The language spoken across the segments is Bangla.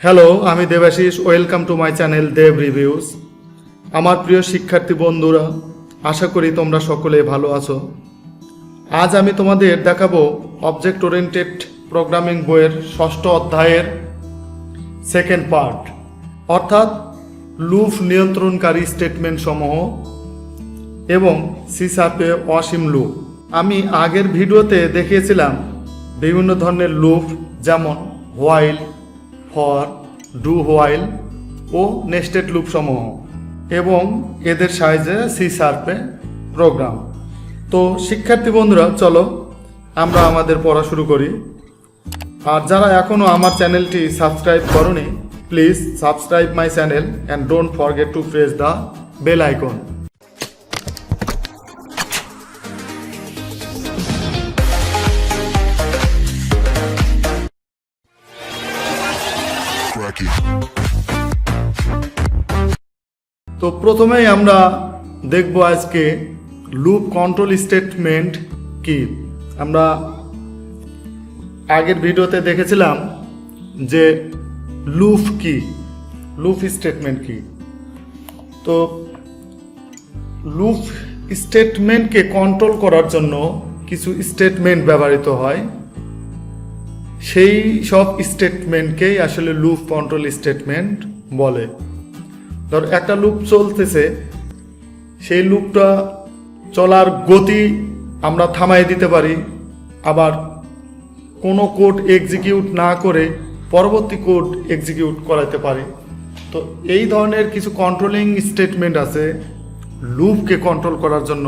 হ্যালো, আমি Debashish. Welcome to my channel Dev reviews. আমার প্রিয় শিক্ষার্থী বন্ধুরা, আশা করি তোমরা সকলে ভালো আছো। আজ আমি তোমাদের দেখাবো অবজেক্ট ওরিয়েন্টেড প্রোগ্রামিং বইয়ের ষষ্ঠ অধ্যায়ের সেকেন্ড পার্ট, অর্থাৎ লুপ নিয়ন্ত্রণকারী স্টেটমেন্ট সমূহ এবং সি শার্পে অসীম লুপ। আমি আগের ভিডিওতে দেখিয়েছিলাম বিভিন্ন ধরনের লুপ, যেমন হোয়াইল, ফর, ডু হোয়াইল ও নেস্টেড লুপ সমূহ এবং এদের সাহায্যে সি শার্পে প্রোগ্রাম। তো শিক্ষার্থী বন্ধুরা, চলো আমরা আমাদের পড়া শুরু করি। আর যারা এখনও আমার চ্যানেলটি সাবস্ক্রাইব করোনি, please subscribe my channel and don't forget to press the bell icon. তো প্রথমেই আমরা দেখব আজকে লুপ কন্ট্রোল স্টেটমেন্ট কি। আমরা আগের ভিডিওতে দেখেছিলাম যে লুপ কি, লুপ স্টেটমেন্ট কি। তো লুপ স্টেটমেন্টকে কন্ট্রোল করার জন্য কিছু স্টেটমেন্ট ব্যবহৃত হয়, সেই সব স্টেটমেন্টকেই আসলে লুপ কন্ট্রোল স্টেটমেন্ট বলে। ধর একটা লুপ চলতেছে, সেই লুপটা চলার গতি আমরা থামাই দিতে পারি, আবার কোনো কোড এক্সিকিউট না করে পরবর্তী কোড এক্সিকিউট করাতে পারি। তো এই ধরনের কিছু কন্ট্রোলিং স্টেটমেন্ট আছে লুপকে কন্ট্রোল করার জন্য,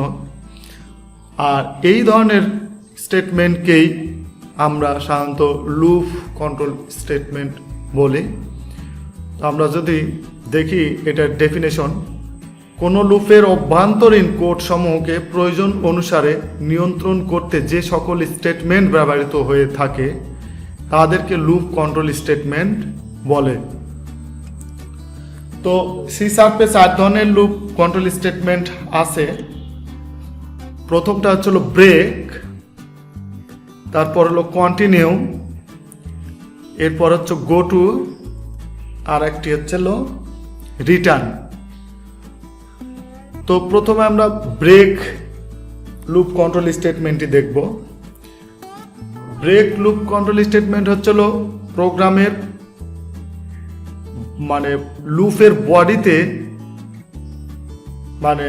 আর এই ধরনের স্টেটমেন্টকেই আমরা সাধারণত লুপ কন্ট্রোল স্টেটমেন্ট বলি। আমরা যদি দেখি এটার ডেফিনেশন, কোনো লুপের অভ্যন্তরীণ কোড সমূহকে প্রয়োজন অনুসারে নিয়ন্ত্রণ করতে যে সকল স্টেটমেন্ট ব্যবহৃত হয়ে থাকে তাদেরকে লুপ কন্ট্রোল স্টেটমেন্ট বলে। তো সি শার্পে 4 ধরনের লুপ কন্ট্রোল স্টেটমেন্ট আছে। প্রথমটা হচ্ছিল ব্রেক, তারপর হলো কন্টিনিউ, এরপর হচ্ছে গো টু, আর একটি হচ্ছিল রিটার্ন। তো প্রথমে আমরা ব্রেক লুপ কন্ট্রোল স্টেটমেন্টটি দেখব। ব্রেক লুপ কন্ট্রোল স্টেটমেন্ট হচ্ছিল প্রোগ্রামের মানে লুপের বডিতে, মানে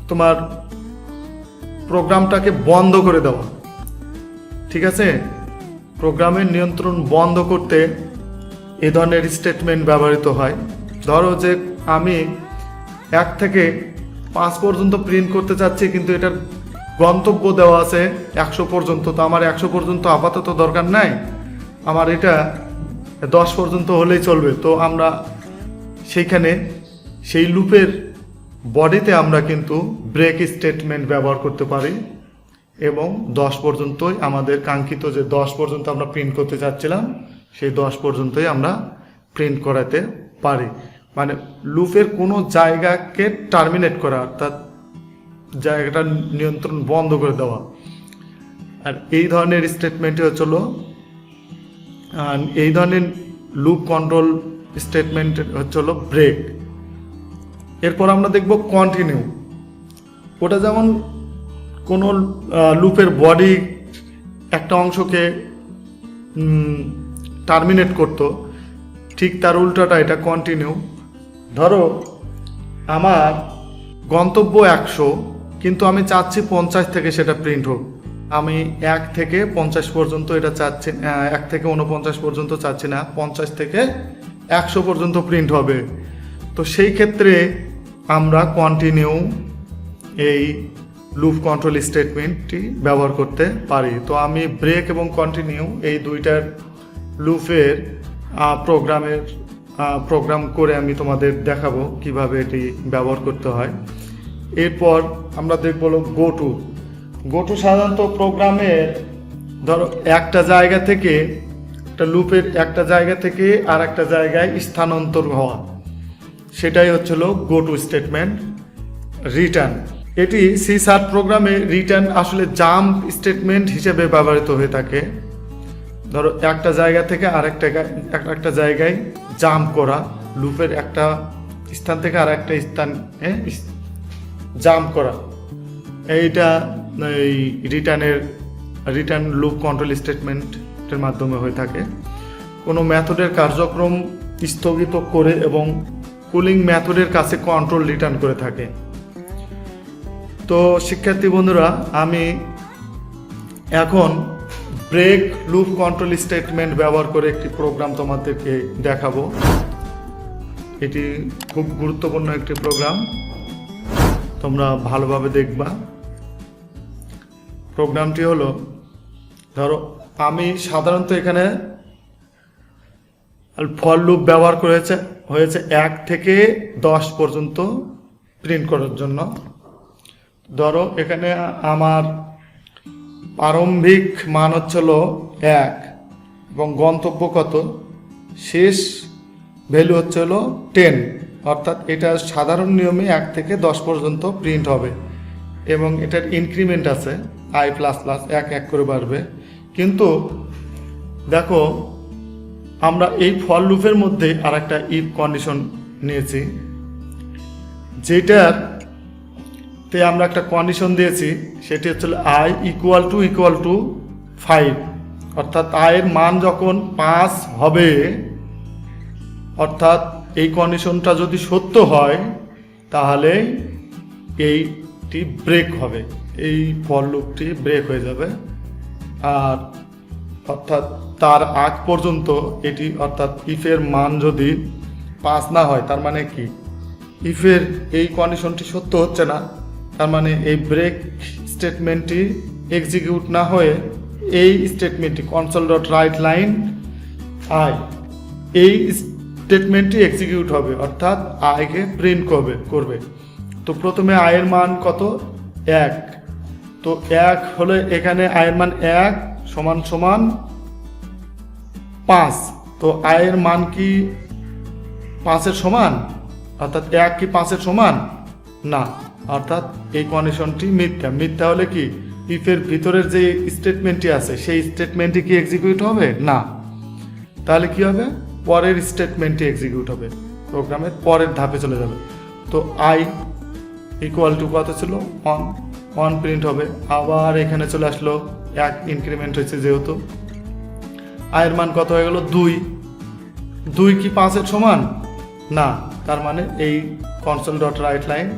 তোমার প্রোগ্রামটাকে বন্ধ করে দেওয়া, ঠিক আছে? প্রোগ্রামের নিয়ন্ত্রণ বন্ধ করতে এ ধরনের স্টেটমেন্ট ব্যবহৃত হয়। ধরো যে আমি 1 থেকে 5 পর্যন্ত প্রিন্ট করতে চাচ্ছি, কিন্তু এটার গন্তব্য দেওয়া আছে 100 পর্যন্ত। তো আমার 100 পর্যন্ত আপাতত দরকার নাই, আমার এটা 10 পর্যন্ত হলেই চলবে। তো আমরা সেইখানে সেই লুপের বডিতে আমরা কিন্তু ব্রেক স্টেটমেন্ট ব্যবহার করতে পারি এবং 10 পর্যন্তই আমাদের কাঙ্ক্ষিত যে 10 পর্যন্ত আমরা প্রিন্ট করতে চাচ্ছিলাম, সেই 10 পর্যন্তই আমরা প্রিন্ট করাতে পারি। মানে লুপের কোনো জায়গাকে টার্মিনেট করা, অর্থাৎ জায়গাটা নিয়ন্ত্রণ বন্ধ করে দেওয়া। আর এই ধরনের স্টেটমেন্টই হচ্ছিল, এই ধরনের লুপ কন্ট্রোল স্টেটমেন্ট হচ্ছিল ব্রেক। এরপর আমরা দেখব কন্টিনিউ। ওটা যেমন কোনো লুপের বডি একটা অংশকে টার্মিনেট করতো, ঠিক তার উল্টাটা এটা কন্টিনিউ। ধরো আমার গন্তব্য 100, কিন্তু আমি চাচ্ছি 50 থেকে সেটা প্রিন্ট হোক। আমি 1 থেকে 50 পর্যন্ত এটা চাচ্ছি, 1 থেকে 49 পর্যন্ত চাচ্ছি না, 50 থেকে 100 পর্যন্ত প্রিন্ট হবে। তো সেই ক্ষেত্রে আমরা কন্টিনিউ এই লুপ কন্ট্রোল স্টেটমেন্টটি ব্যবহার করতে পারি। তো আমি ব্রেক এবং কন্টিনিউ এই দুইটার লুপের প্রোগ্রাম করে আমি তোমাদের দেখাবো কিভাবে এটি ব্যবহার করতে হয়। এরপর আমরা দেখব গো টু। গো টু সাধারণত প্রোগ্রামের ধরো একটা জায়গা থেকে, একটা লুপের একটা জায়গা থেকে আর একটা জায়গায় স্থানান্তর হওয়া, সেটাই হচ্ছিল গো টু স্টেটমেন্ট। রিটার্ন, এটি সি শার্প প্রোগ্রামে রিটার্ন আসলে জাম্প স্টেটমেন্ট হিসেবে ব্যবহৃত হয়ে থাকে। ধরো একটা জায়গা থেকে একটা জায়গায় জাম্প করা, লুপের একটা স্থান থেকে আরেকটা স্থানে জাম্প করা, এইটা এই রিটার্ন লুপ কন্ট্রোল স্টেটমেন্টের মাধ্যমে হয়ে থাকে। কোনো মেথডের কার্যক্রম স্থগিত করে এবং কুলিং মেথডের কাছে কন্ট্রোল রিটার্ন করে থাকে। তো শিক্ষার্থী বন্ধুরা, আমি এখন ব্রেক লুপ কন্ট্রোল স্টেটমেন্ট ব্যবহার করে একটি প্রোগ্রাম তোমাদেরকে দেখাবো। এটি খুব গুরুত্বপূর্ণ একটি প্রোগ্রাম, তোমরা ভালোভাবে দেখবা। প্রোগ্রামটি হলো, ধরো আমি সাধারণত এখানে ফর লুপ ব্যবহার হয়েছে 1 থেকে 10 পর্যন্ত প্রিন্ট করার জন্য। ধরো এখানে আমার প্রারম্ভিক মান হচ্ছিল 1 এবং গন্তব্য কত, শেষ ভ্যালু হচ্ছে হলো 10, অর্থাৎ এটা সাধারণ নিয়মে 1 থেকে 10 পর্যন্ত প্রিন্ট হবে এবং এটার ইনক্রিমেন্ট আছে i++, 1 করে বাড়বে। কিন্তু দেখো, আমরা এই ফর লুপের মধ্যে আর একটা ইফ কন্ডিশন নিয়েছি, যেটাতে আমরা একটা কন্ডিশন দিয়েছি, সেটি হচ্ছে i = 5, অর্থাৎ i এর মান যখন 5 হবে, অর্থাৎ এই কন্ডিশনটা যদি সত্য হয় তাহলে এইটি ব্রেক হবে, এই ফর লুপটি ব্রেক হয়ে যাবে। আর অর্থাৎ তার আগ পর্যন্ত এটি, অর্থাৎ ইফের মান যদি 5 না হয়, তার মানে কি ইফের এই কন্ডিশনটি সত্য হচ্ছে না, তার মানে এই ব্রেক স্টেটমেন্টটি এক্সিকিউট না হয়ে এই স্টেটমেন্টটি console.writeLine i, এই স্টেটমেন্টটি এক্সিকিউট হবে, অর্থাৎ i কে প্রিন্ট করবে। তো প্রথমে i এর মান কত, 1। তো 1 হলে এখানে i এর মান 1 সমান 5। তো i এর মান কি 5 এর সমান, অর্থাৎ 1 কি 5 এর সমান না, অর্থাৎ এই কন্ডিশনটি মিথ্যা হলে কি ইফের ভিতরের যে স্টেটমেন্টটি আছে সেই স্টেটমেন্টটি কি এক্সিকিউট হবে না, তাহলে কি হবে, পরের স্টেটমেন্টটি এক্সিকিউট হবে, প্রোগ্রামের পরের ধাপে চলে যাবে। তো i = কত ছিল, 1 প্রিন্ট হবে। আবার এখানে চলে আসলো 1 ইনক্রিমেন্ট হয়েছে, যেহেতু i এর মান কত হয়ে গেল, 2 কি 5 এর সমান না, তার মানে এই console.writeLine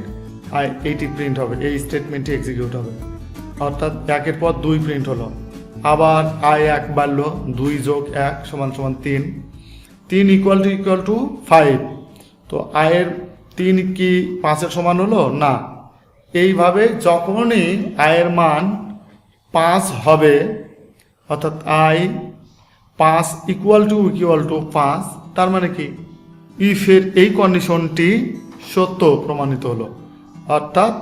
i এইটি প্রিন্ট হবে, এই স্টেটমেন্টটি এক্সিকিউট হবে, অর্থাৎ 1 এর পর 2 প্রিন্ট হলো। আবার i 1 বাড়লো, 2 + 1 = 3, 3 = 5। তো i এর 3 কি 5 এর সমান হলো না। এইভাবে যখনই i এর মান 5 হবে, অর্থাৎ i 5 = 5, তার মানে কি ইফের এই কন্ডিশনটি সত্য প্রমাণিত হলো, অর্থাৎ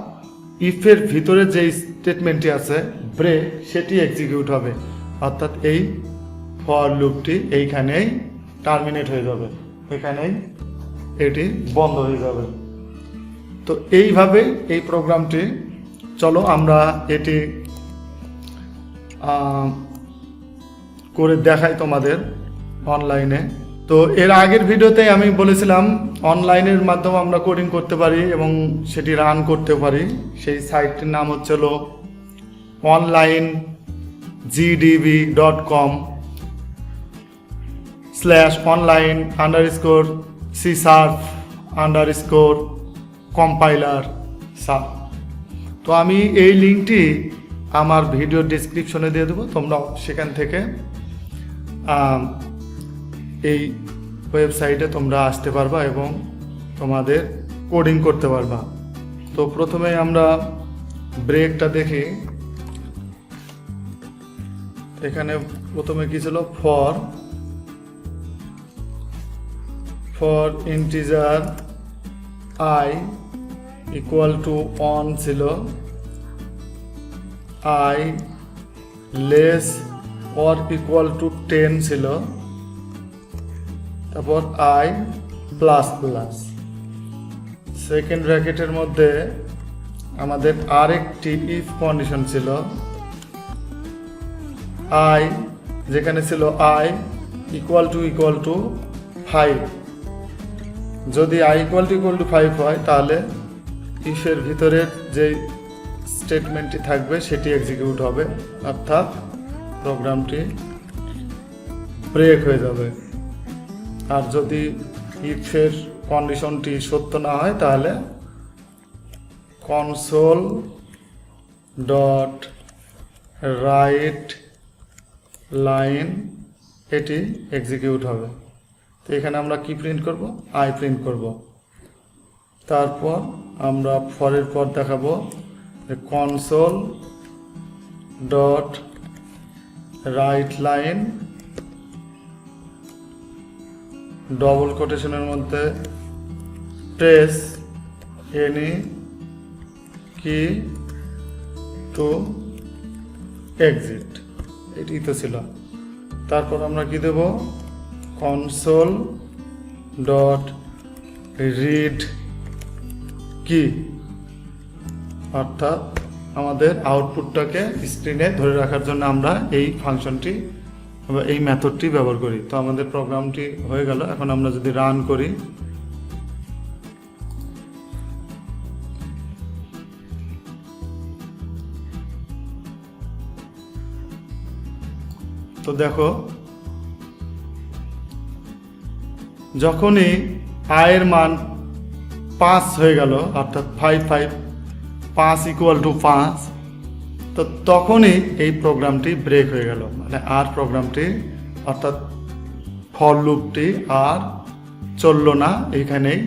ইফের ভিতরে যে স্টেটমেন্টটি আছে ব্রেক, সেটি এক্সিকিউট হবে, অর্থাৎ এই ফর লুপটি এইখানেই টার্মিনেট হয়ে যাবে, এখানেই এটি বন্ধ হয়ে যাবে। তো এইভাবে এই প্রোগ্রামটি, চলো আমরা এটি করে দেখাই তোমাদের অনলাইনে। তো এর আগের ভিডিওতে আমি বলেছিলাম অনলাইনের মাধ্যমে আমরা কোডিং করতে পারি এবং সেটি রান করতে পারি। সেই সাইটটির নাম হচ্ছিল online/c#compiler sub। তো আমি এই লিঙ্কটি আমার ভিডিও ডেসক্রিপশনে দিয়ে দেবো, তোমরা সেখান থেকে এই ওয়েবসাইটে তোমরা আসতে পারবা এবং তোমাদের কোডিং করতে পারবা। তো প্রথমে আমরা ব্রেকটা দেখি। এখানে প্রথমে কি ছিল, ফর ইন্টিজার i = 1 ছিল, i <= 10 ছিল, তারপর i++। সেকেন্ড ব্র্যাকেটের মধ্যে আমাদের আরেকটি ইফ কন্ডিশন ছিল, i যেখানে ছিল আই ইকুয়াল টু 5, যদি আই ইকুয়াল টু 5 হয় তাহলে ইফের ভিতরের যে স্টেটমেন্টটি থাকবে সেটি এক্সিকিউট হবে, অর্থাৎ প্রোগ্রামটি ব্রেক হয়ে যাবে। আর যদি ইফের কন্ডিশনটি সত্য না হয় তাহলে কনসোল ডট রাইট লাইন এটি এক্সিকিউট হবে। তো এখানে আমরা কি প্রিন্ট করব? আই প্রিন্ট করব। তারপর আমরা ফরের পর দেখাবো console dot write line double কোটেশনের মধ্যে press any key to exit, এটি তো ছিল। তারপর আমরা কি দেব? কনসোল ডট রিড কি, অর্থাৎ আমাদের আউটপুটটাকে স্ক্রিনে ধরে রাখার জন্য আমরা এই ফাংশনটি বা এই মেথডটি ব্যবহার করি। তো আমাদের প্রোগ্রামটি হয়ে গেল। এখন আমরা যদি রান করি, তো দেখো যখনই আয়ের মান 5 হয়ে গেল, অর্থাৎ 5 ইকুয়াল টু 5, তো তখনই এই প্রোগ্রামটি ব্রেক হয়ে গেল, মানে আর প্রোগ্রামটি অর্থাৎ ফর লুপটি আর চললো না, এইখানেই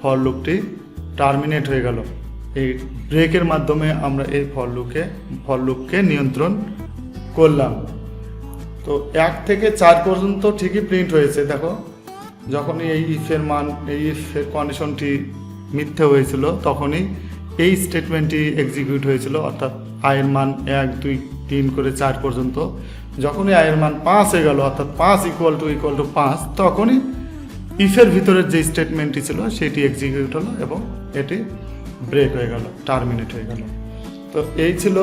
ফর লুপটি টার্মিনেট হয়ে গেল। এই ব্রেকের মাধ্যমে আমরা এই ফর লুপকে নিয়ন্ত্রণ করলাম। তো 1 থেকে 4 পর্যন্ত ঠিকই প্রিন্ট হয়েছে। দেখো যখনই এই ইফের মান, এই ইফের কন্ডিশনটি মিথ্যে হয়েছিল তখনই এই স্টেটমেন্টটি এক্সিকিউট হয়েছিল, অর্থাৎ আয়ের মান 1 2 3 করে 4 পর্যন্ত। যখনই আয়ের মান 5 হয়ে গেল, অর্থাৎ 5 ইকুয়াল টু 5, তখনই ইফের ভিতরের যে স্টেটমেন্টটি ছিল সেটি এক্সিকিউট হলো এবং এটি ব্রেক হয়ে গেল, টার্মিনেট হয়ে গেল। তো এই ছিল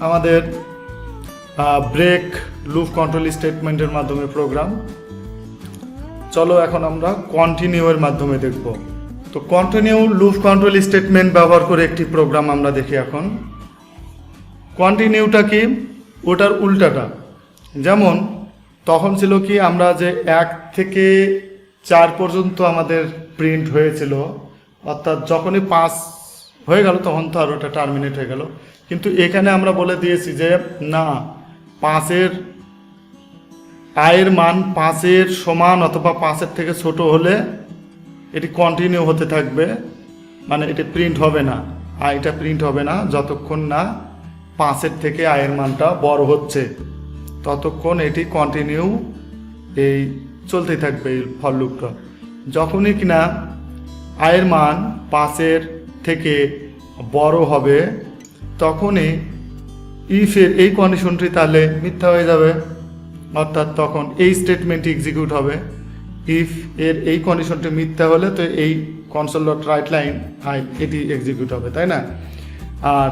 আমাদের ব্রেক লুপ কন্ট্রোল স্টেটমেন্টের মাধ্যমে প্রোগ্রাম। চলো এখন আমরা কন্টিনিউ এর মাধ্যমে দেখব। তো কন্টিনিউ লুপ কন্ট্রোল স্টেটমেন্ট ব্যবহার করে একটি প্রোগ্রাম আমরা দেখি। এখন কন্টিনিউটা কি? ওটার উল্টাটা। যেমন তখন ছিল কি, আমরা যে 1 থেকে 4 পর্যন্ত আমাদের প্রিন্ট হয়েছিল, অর্থাৎ যখনই 5 হয়ে গেল তখন তো আর ওটা টার্মিনেট হয়ে গেল। কিন্তু এখানে আমরা বলে দিয়েছি যে না, 5-এর আয়ের মান 5-এর সমান অথবা 5-এর থেকে ছোট হলে এটি কন্টিনিউ হতে থাকবে, মানে এটি প্রিন্ট হবে না, আয়টা প্রিন্ট হবে না যতক্ষণ না 5-এর থেকে আয়ের মানটা বড় হচ্ছে, ততক্ষণ এটি কন্টিনিউ এই চলতেই থাকবে এই ফর লুপটা। যখনই কিনা আয়ের মান 5-এর থেকে বড় হবে তখনই ইফের এই কন্ডিশনটি তাহলে মিথ্যা হয়ে যাবে, অর্থাৎ তখন এই স্টেটমেন্টটি এক্সিকিউট হবে। ইফ এর এই কন্ডিশনটি মিথ্যা হলে তো এই console dot write line I এটি এক্সিকিউট হবে, তাই না? আর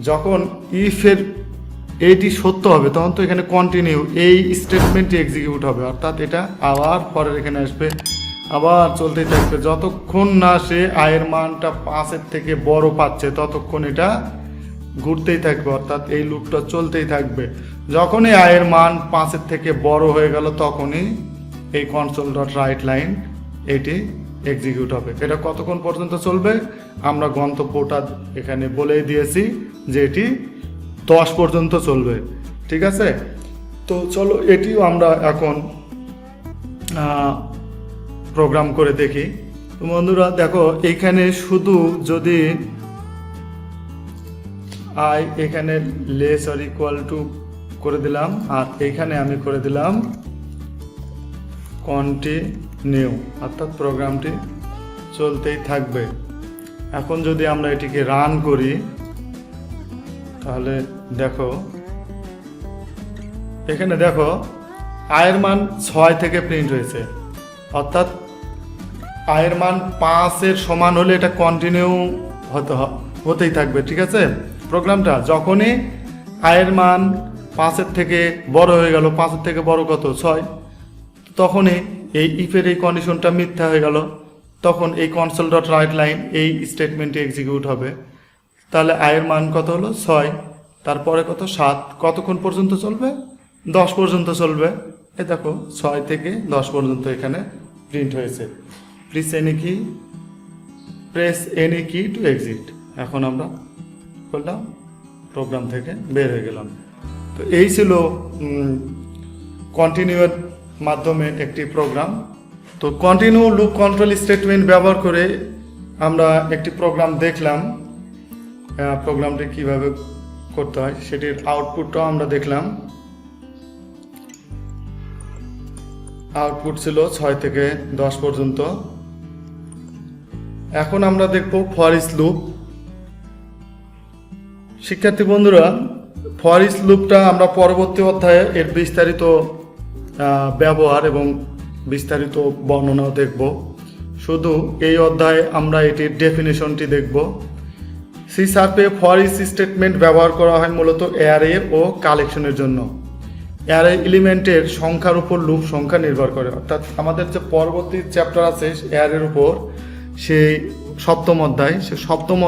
যখন ইফের এইটি সত্য হবে তখন তো এখানে কন্টিনিউ এই স্টেটমেন্টটি এক্সিকিউট হবে, অর্থাৎ এটা আবার পরের এখানে আসবে, আবার চলতেই থাকবে যতক্ষণ না সে আয়ের মানটা 5-এর থেকে বড় পাচ্ছে, ততক্ষণ এটা ঘুরতেই থাকবে, অর্থাৎ এই লুপটা চলতেই থাকবে। যখনই আয়ের মান 5-এর থেকে বড় হয়ে গেল তখনই এই কনসোল ডট রাইট লাইন এটি এক্সিকিউট হবে। এটা কতক্ষণ পর্যন্ত চলবে? আমরা গন্তব্যটা এখানে বলেই দিয়েছি যে এটি 10 পর্যন্ত চলবে, ঠিক আছে? তো চলো এটিও আমরা এখন প্রোগ্রাম করে দেখি। তো বন্ধুরা দেখো, এইখানে শুধু যদি আই এখানে লেস অর ইকুয়াল টু করে দিলাম, আর এইখানে আমি করে দিলাম কন্টিনিউ, অর্থাৎ প্রোগ্রামটি চলতেই থাকবে। এখন যদি আমরা এটিকে রান করি তাহলে দেখো এখানে দেখো আয়ের মান 6 থেকে প্রিন্ট হয়েছে, অর্থাৎ আয়ের মান 5-এর সমান হলে এটা কন্টিনিউ হতেই থাকবে, ঠিক আছে প্রোগ্রামটা। যখনই আয়ের মান 5-এর থেকে বড় হয়ে গেল, 5-এর থেকে বড় কত 6, তখনই এই ইফের এই কন্ডিশনটা মিথ্যা হয়ে গেল, তখন এই কনসোল ডট রাইট লাইন এই স্টেটমেন্টটি এক্সিকিউট হবে। তাহলে আয়ের মান কত হলো 6, তারপরে কত 7, কতক্ষণ পর্যন্ত চলবে 10 পর্যন্ত চলবে। এই দেখো 6 থেকে 10 পর্যন্ত এখানে প্রিন্ট হয়েছে। Press any key to exit. এখন আমরা করলাম, প্রোগ্রাম থেকে বের হয়ে গেলাম। তো এই ছিল কন্টিনিউয়ের মাধ্যমে একটি প্রোগ্রাম। তো কন্টিনিউ লুপ কন্ট্রোল স্টেটমেন্ট ব্যবহার করে আমরা একটি প্রোগ্রাম দেখলাম, প্রোগ্রামটি কিভাবে করতে হয় সেটির আউটপুটটাও আমরা দেখলাম। আউটপুট ছিল 6 থেকে 10 পর্যন্ত। এখন আমরা দেখব ফর ইচ লুপ। শিক্ষার্থী বন্ধুরা, ফর ইচ লুপটা আমরা পরবর্তী অধ্যায়ে এর বিস্তারিত ব্যবহার এবং বিস্তারিত বর্ণনাও দেখব। শুধু এই অধ্যায়ে আমরা এটির ডেফিনেশনটি দেখব। সি শার্পে ফর ইচ স্টেটমেন্ট ব্যবহার করা হয় মূলত অ্যারে ও কালেকশনের জন্য। অ্যারে এলিমেন্টের সংখ্যার উপর লুপ সংখ্যা নির্ভর করে, অর্থাৎ আমাদের যে পরবর্তী চ্যাপ্টার আছে অ্যারের উপর, সেই সপ্তম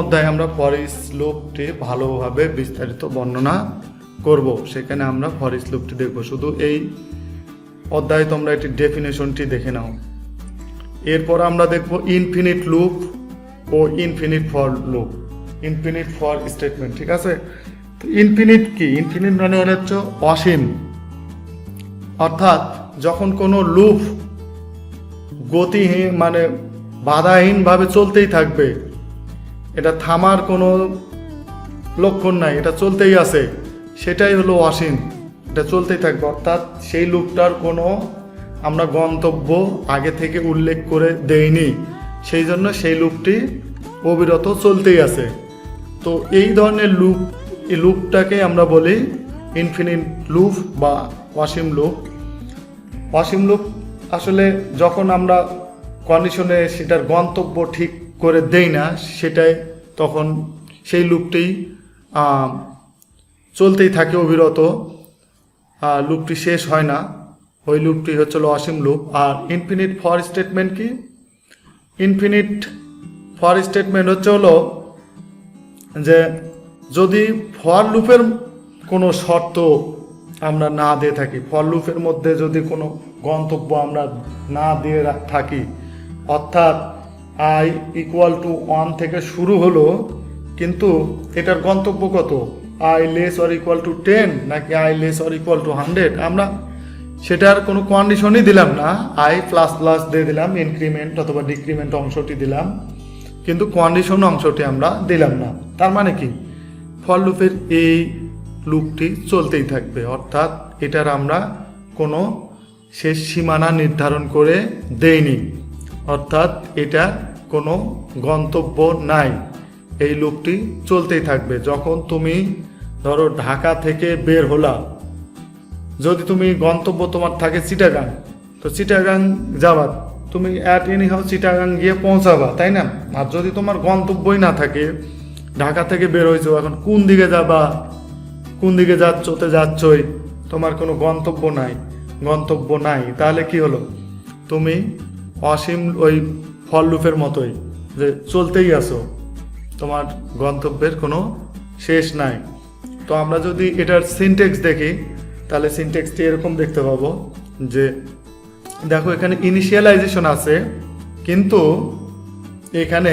অধ্যায়ে আমরা ফর ইচ লুপটি ভালোভাবে বিস্তারিত বর্ণনা করব। সেখানে আমরা ফর ইচ লুপটি দেখব। শুধু এই অধ্যায়ে তোমরা এটির ডেফিনেশনটি দেখে নাও। এরপর আমরা দেখব ইনফিনিট লুপ ও infinite for loop, infinite for statement. ঠিক আছে, তো ইনফিনিট কি? ইনফিনিট মানে হচ্ছে অসীম, অর্থাৎ যখন কোনো লুপ গতিহীন মানে বাধাহীনভাবে চলতেই থাকবে, এটা থামার কোনো লক্ষণ নাই, এটা চলতেই আছে, সেটাই হলো অসীম, এটা চলতেই থাকবে। অর্থাৎ সেই লুপটার কোনো আমরা গন্তব্য আগে থেকে উল্লেখ করে দেইনি, সেই জন্য সেই লুপটি অবিরত চলতেই আছে। তো এই ধরনের লুপটাকে আমরা বলি ইনফিনিট লুপ বা অসীম লুপ। অসীম লুপ আসলে যখন আমরা কন্ডিশনে সেটার গন্তব্য ঠিক করে দেই না, সেটাই তখন সেই লুপটি চলতেই থাকে অবিরত, লুপটি শেষ হয় না, ওই লুপটি হচ্ছিল অসীম লুপ। আর ইনফিনিট ফর স্টেটমেন্ট কি? ইনফিনিট ফর স্টেটমেন্ট হলো যে যদি ফর লুপের কোনো শর্ত আমরা না দিয়ে থাকি, ফর লুপের মধ্যে যদি কোনো গন্তব্য আমরা না দিয়ে থাকি, অর্থাৎ i = 1 থেকে শুরু হলো, কিন্তু এটার গন্তব্য কত, i <= 10 নাকি i <= 100, আমরা সেটার কোনো কন্ডিশনই দিলাম না, i++ দিয়ে দিলাম, ইনক্রিমেন্ট অথবা ডিক্রিমেন্ট অংশটি দিলাম, কিন্তু কন্ডিশন অংশটি আমরা দিলাম না। তার মানে কি, ফর লুপের এই লুপটি চলতেই থাকবে, অর্থাৎ এটার আমরা কোনো শেষ সীমানা নির্ধারণ করে দেইনি, অর্থাৎ এটা কোনো গন্তব্য নাই, এই লুপটি চলতেই থাকবে। যখন তুমি ধরো ঢাকা থেকে বের হলা, যদি তুমি গন্তব্য তোমার থাকে চিটাগাং, তো চিটাগাং যাবা, তুমি এনিহাউ চিটাগাং গিয়ে পৌঁছাবা, তাই না? আর যদি তোমার গন্তব্যই না থাকে, ঢাকা থেকে বের হয়েছো, এখন কোন দিকে যাবা, কোন দিকে যাচ্ছই, তোমার কোনো গন্তব্য নাই, তাহলে কি হলো, তুমি অসীম ওই ফর লুপের মতোই যে চলতেই আসো, তোমার গন্তব্যের কোনো শেষ নাই। তো আমরা যদি এটার সিনট্যাক্স দেখি, তাহলে সিনট্যাক্সটি এরকম দেখতে পাবো যে দেখো এখানে ইনিশিয়ালাইজেশন আছে, কিন্তু এখানে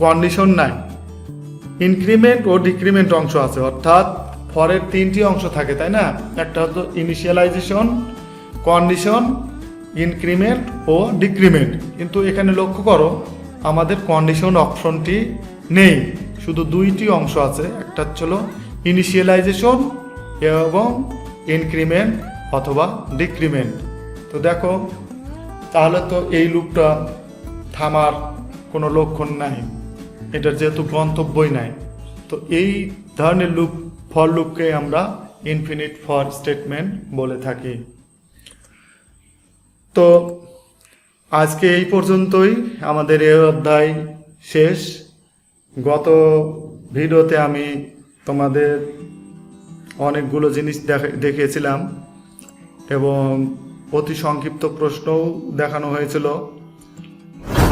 কন্ডিশন নাই, ইনক্রিমেন্ট ও ডিক্রিমেন্ট অংশ আছে, অর্থাৎ ফরের 3টি অংশ থাকে, তাই না? একটা হলো ইনিশিয়ালাইজেশন, কন্ডিশন, ইনক্রিমেন্ট ও ডিক্রিমেন্ট। কিন্তু এখানে লক্ষ্য করো আমাদের কন্ডিশন অপশনটি নেই, শুধু 2টি অংশ আছে, একটা হলো ইনিশিয়ালাইজেশন এবং ইনক্রিমেন্ট অথবা ডিক্রিমেন্ট। তো দেখো তাহলে তো এই লুপটা থামার কোনো লক্ষণ নাই, এটার যেহেতু গন্তব্যই নাই, তো এই ধরনের লুপ ফর লুপকে আমরা ইনফিনিট ফর স্টেটমেন্ট বলে থাকি। তো আজকে এই পর্যন্তই, আমাদের এই অধ্যায় শেষ। গত ভিডিওতে আমি তোমাদের অনেকগুলো জিনিস দেখিয়েছিলাম এবং অতি সংক্ষিপ্ত প্রশ্নও দেখানো হয়েছিল।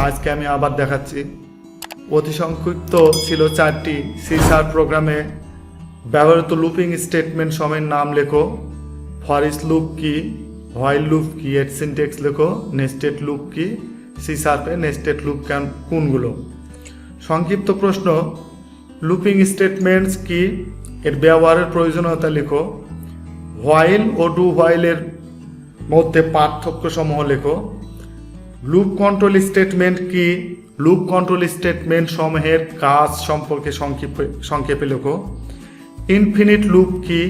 আজকে আমি আবার দেখাচ্ছি। অতি সংক্ষিপ্ত ছিল 4টি। সিসার প্রোগ্রামে ব্যবহৃত লুপিং স্টেটমেন্ট সময়ের নাম লেখো। ফর ইচ লুপ কি, হোয়াইল লুপ কি, এর সিনট্যাক্স লেখো। নেস্টেড লুপ কি, সি শার্পে নেস্টেড লুপ কোনগুলো। সংক্ষিপ্ত প্রশ্ন, লুপিং স্টেটমেন্টস কি, এর ব্যবহারের প্রয়োজনীয়তা লেখো। হোয়াইল ও ডু হোয়াইলের মধ্যে পার্থক্য সমূহ লেখো। লুপ কন্ট্রোল স্টেটমেন্ট কি, লুপ কন্ট্রোল স্টেটমেন্ট সমূহের কাজ সম্পর্কে সংক্ষেপে লেখো। ইনফিনিট লুপ কি,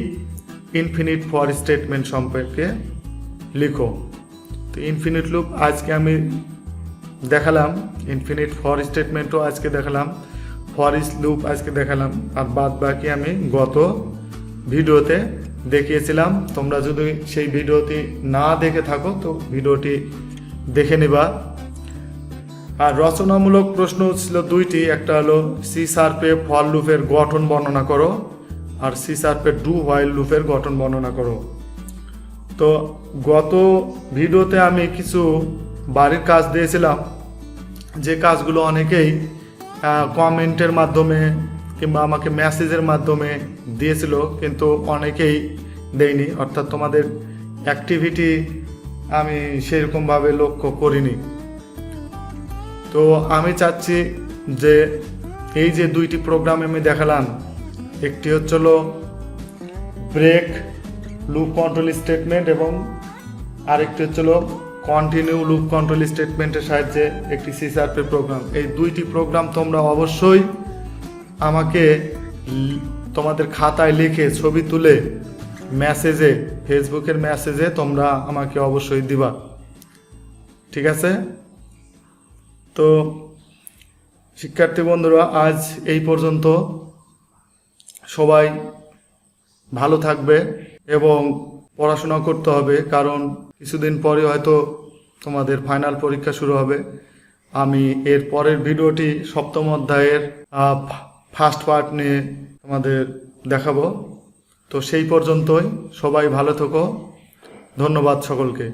ইনফিনিট ফর স্টেটমেন্ট সম্পর্কে লিখো। তো ইনফিনিট লুপ আজকে আমি দেখালাম, ইনফিনিট ফর স্টেটমেন্টও আজকে দেখালাম, ফর ইচ লুপ আজকে দেখালাম, আর বাদ বাকি আমি গত ভিডিওতে দেখিয়েছিলাম। তোমরা যদি সেই ভিডিওটি না দেখে থাকো তো ভিডিওটি দেখে নিবা। আর রচনামূলক প্রশ্ন ছিল 2টি, একটা হলো সি শার্পে ফর লুপের গঠন বর্ণনা করো, আর সি শার্পে ডু হোয়াইল লুপের গঠন বর্ণনা করো। তো গত ভিডিওতে আমি কিছু বাড়ির কাজ দিয়েছিলাম, যে কাজগুলো অনেকেই কমেন্টের মাধ্যমে কিংবা আমাকে মেসেজের মাধ্যমে দিয়েছিল, কিন্তু অনেকেই দেয়নি, অর্থাৎ তোমাদের অ্যাক্টিভিটি আমি সেরকমভাবে লক্ষ্য করিনি। তো আমি চাচ্ছি যে এই যে 2টি প্রোগ্রাম আমি দেখালাম, একটি হচ্ছিল ব্রেক লুপ কন্ট্রোল স্টেটমেন্ট এবং আরেকটি হচ্ছিল কন্টিনিউ লুপ কন্ট্রোল স্টেটমেন্টের সাহায্যে একটি সি শার্পের প্রোগ্রাম। এই 2টি প্রোগ্রাম তোমরা অবশ্যই আমাকে তোমাদের খাতায় লিখে ছবি তুলে মেসেজে, ফেসবুকের মেসেজে তোমরা আমাকে অবশ্যই দিবা, ঠিক আছে? তো শিক্ষার্থী বন্ধুরা, আজ এই পর্যন্ত। সবাই ভালো থাকবে এবং পড়াশোনা করতে হবে, কারণ কিছুদিন পরে হয়তো তোমাদের ফাইনাল পরীক্ষা শুরু হবে। আমি এর পরের ভিডিওটি 7ম অধ্যায়ের ফার্স্ট পার্ট নিয়ে তোমাদের দেখাবো। তো সেই পর্যন্তই, সবাই ভালো থেকো। ধন্যবাদ সকলকে।